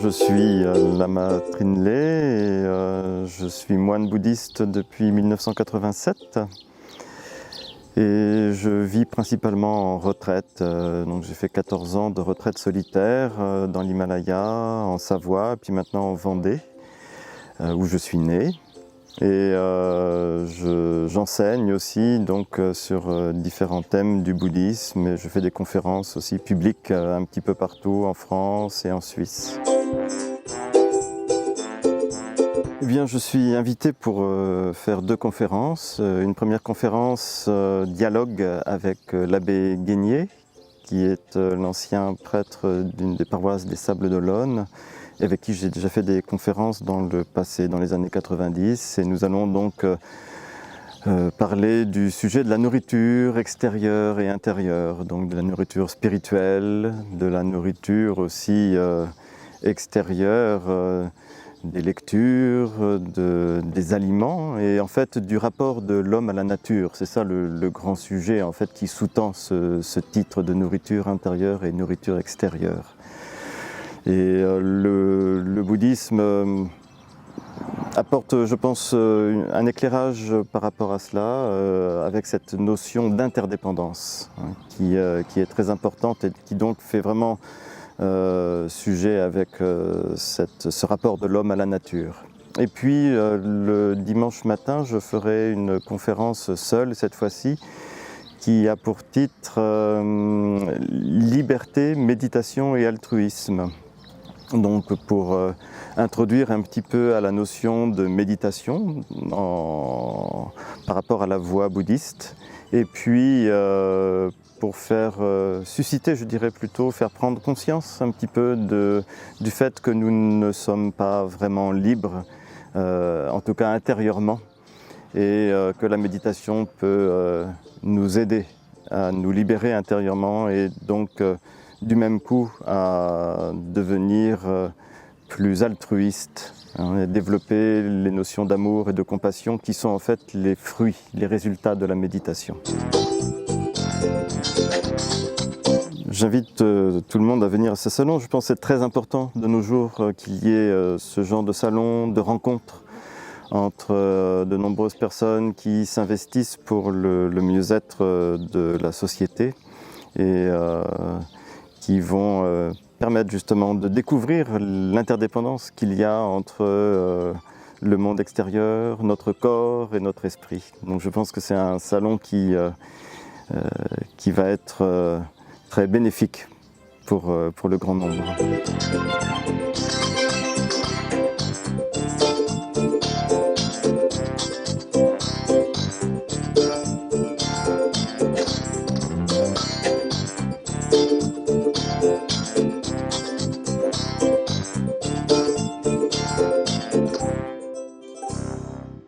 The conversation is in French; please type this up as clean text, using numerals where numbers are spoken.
Je suis Lama Trinley et je suis moine bouddhiste depuis 1987 et je vis principalement en retraite. Donc j'ai fait 14 ans de retraite solitaire dans l'Himalaya, en Savoie, puis maintenant en Vendée où je suis né. Et j'enseigne aussi donc, sur différents thèmes du bouddhisme et je fais des conférences aussi publiques un petit peu partout en France et en Suisse. Eh bien, je suis invité pour faire deux conférences. Une première conférence dialogue avec l'abbé Guénier, qui est l'ancien prêtre d'une des paroisses des Sables d'Olonne, avec qui j'ai déjà fait des conférences dans le passé, dans les années 90. Et nous allons donc parler du sujet de la nourriture extérieure et intérieure, donc de la nourriture spirituelle, de la nourriture aussi extérieure, des lectures, des aliments et en fait du rapport de l'homme à la nature. C'est ça le grand sujet en fait qui sous-tend ce titre de nourriture intérieure et nourriture extérieure. Et le bouddhisme apporte, je pense, un éclairage par rapport à cela, avec cette notion d'interdépendance hein, qui est très importante et qui donc fait vraiment sujet avec ce rapport de l'homme à la nature. Et puis le dimanche matin, je ferai une conférence seule cette fois-ci, qui a pour titre Liberté, méditation et altruisme. Donc pour introduire un petit peu à la notion de méditation par rapport à la voie bouddhiste et puis pour faire susciter, je dirais plutôt, faire prendre conscience un petit peu du fait que nous ne sommes pas vraiment libres, en tout cas intérieurement, et que la méditation peut nous aider à nous libérer intérieurement et donc du même coup à devenir plus altruiste hein, et développer les notions d'amour et de compassion qui sont en fait les fruits, les résultats de la méditation. J'invite tout le monde à venir à ce salon. Je pense que c'est très important de nos jours qu'il y ait ce genre de salon, de rencontres entre de nombreuses personnes qui s'investissent pour le mieux-être de la société et qui vont permettre justement de découvrir l'interdépendance qu'il y a entre le monde extérieur, notre corps et notre esprit. Donc je pense que c'est un salon qui va être très bénéfique pour le grand nombre.